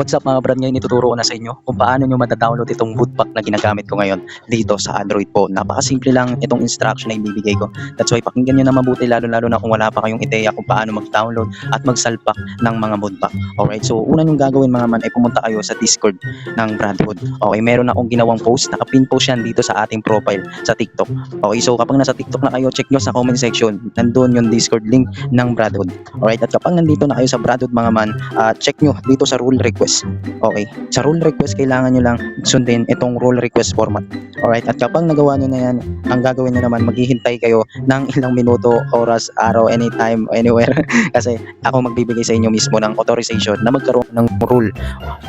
What's up mga brad, ngayon ituturo ko na sa inyo kung paano nyo madadownload itong bootpack na ginagamit ko ngayon dito sa Android phone. Napakasimple lang itong instruction na ibibigay ko. That's why pakinggan nyo na mabuti, lalo na kung wala pa kayong ideya kung paano mag-download at magsalpak ng mga bootpack. Alright, so una nyong gagawin mga man ay pumunta kayo sa Discord ng Brotherhood. Okay, meron akong ginawang post, nakapin post yan dito sa ating profile sa TikTok. Okay, so kapag nasa TikTok na kayo, check nyo sa comment section, nandun yung Discord link ng Brotherhood. Alright, at kapag nandito na kayo sa Brotherhood mga man, check nyo dito sa rule request. Okay, sa rule request kailangan nyo lang sundin itong rule request format. Alright, at kapag nagawa nyo na yan, ang gagawin nyo naman, maghihintay kayo ng ilang minuto, oras, araw, anytime, anywhere kasi ako magbibigay sa inyo mismo ng authorization na magkaroon ng rule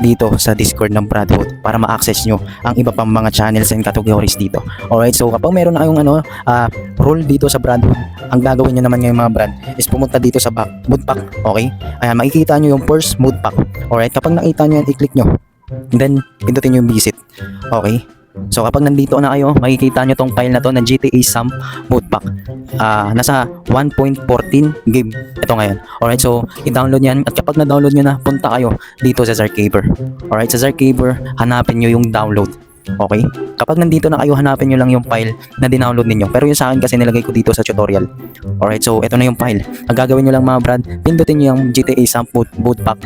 dito sa Discord ng Brotherhood para ma-access nyo ang iba pang mga channels and categories dito. Alright, so kapag meron na kayong rule dito sa Brotherhood, ang gagawin nyo naman ngayon mga brad is pumunta dito sa bootpack. Okay, ayan, makikita nyo yung first bootpack. Alright, kapag nakita nyo yan, i-click nyo, then pindutin nyo yung visit. Okay, so kapag nandito na kayo, makikita nyo tong file na to na GTA Samp Bootpack. Nasa 1.14 gig ito ngayon. Alright, so i-download yan, at kapag na-download nyo na, punta kayo dito sa Zarcaver. Alright, sa Zarcaver, hanapin nyo yung download. Okay, kapag nandito na kayo, hanapin nyo lang yung file na dinownload ninyo, pero yung sa akin kasi nilagay ko dito sa tutorial. Alright, so ito na yung file. Ang gagawin nyo lang mga brad, pindutin nyo yung GTA Samp Bootpack,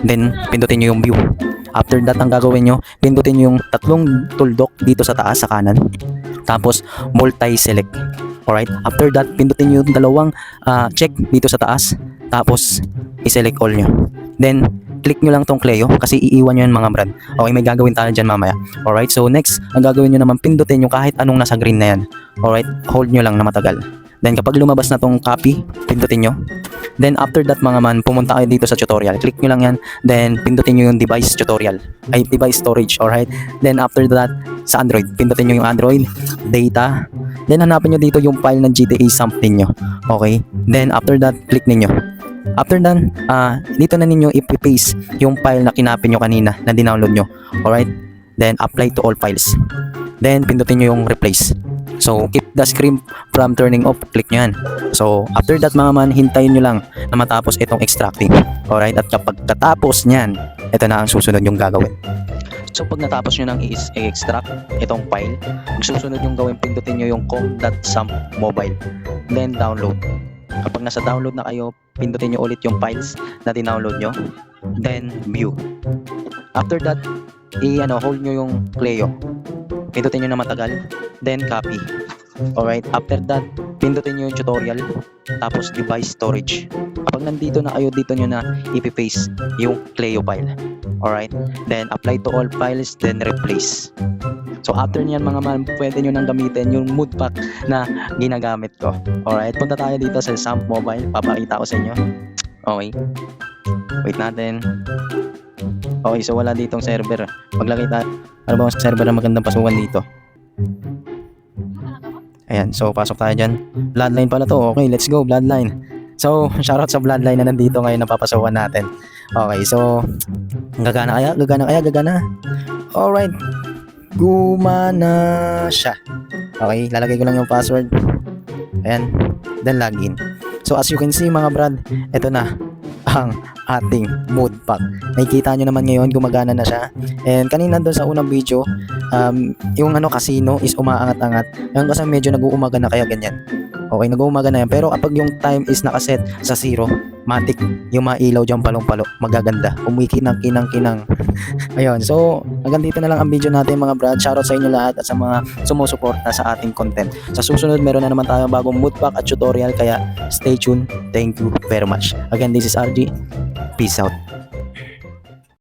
then pindutin nyo yung view. After that, ang gagawin nyo, pindutin nyo yung tatlong tuldok dito sa taas sa kanan, tapos multi-select. Alright, after that, pindutin nyo yung dalawang check dito sa taas, tapos i-select all nyo. Then click nyo lang tong Cleo kasi iiwan nyo yan mga brad. Okay, may gagawin tayo dyan mamaya. Alright, so next, ang gagawin nyo naman, pindutin nyo kahit anong nasa green na yan. Alright, hold nyo lang na matagal. Then kapag lumabas na tong copy, pindutin nyo. Then after that mga man, pumunta kayo dito sa tutorial. Click nyo lang yan. Then pindutin nyo yung device tutorial. Ay, device storage. Alright. Then after that, sa Android, pindutin nyo yung Android, data. Then hanapin nyo dito yung file ng GTA Samp ninyo. Okay. Then after that, click ninyo. After that, dito na ninyo i-paste yung file na kinapin nyo kanina na dinownload nyo. Alright. Then apply to all files. Then pindutin nyo yung replace. So keep the screen from turning off, click nyo yan. So after that mga man, hintayin nyo lang na matapos itong extracting. Alright, at kapag katapos nyan, ito na ang susunod yung gagawin. So pag natapos nyo nang i-extract itong file, ang susunod yung gawin, pindutin nyo yung com.samp mobile, then download. Kapag nasa download na kayo, pindutin nyo ulit yung files na dinownload nyo, then view. After that, hold nyo yung Cleo, pindutin nyo na matagal, then copy. Alright, after that, pindutin nyo yung tutorial, tapos device storage. Kapag nandito na kayo, dito nyo na ipipaste yung Cleo file. Alright, then apply to all files, then replace. So after nyan mga man, pwede nyo nang gamitin yung moodpack na ginagamit ko. Alright, punta tayo dito sa Samp Mobile, papakita ko sa inyo. Okay, wait natin. Okay, so wala ditong server. Maglagay tayo, ano ba ang server na magandang pasukan dito? Ayan, so pasok tayo dyan. Bloodline pala to. Okay, let's go, Bloodline. So, shoutout sa Bloodline na nandito ngayon na papasukan natin. Okay, so gagana kaya? Gagana? Alright, gumana siya. Okay, lalagay ko lang yung password. Ayan, then login. So as you can see mga brad, ito na ang ating moodpack. Nakikita nyo naman ngayon, gumagana na siya. And kanina doon sa unang video, yung casino is umaangat-angat. Ngayon kasi medyo nag-uumaga na, kaya ganyan. Okay, nag-uumaga na yan. Pero kapag yung time is nakaset sa 0, matik yung mailaw dyan palong-palo, magaganda. Kumikinang-kinang-kinang. Ayun, so hanggang dito na lang ang video natin mga brad. Shoutout sa inyo lahat at sa mga sumusuporta sa ating content. Sa susunod, meron na naman tayong bagong moodpack at tutorial, kaya stay tuned. Thank you very much. Again, this is RG. Peace out.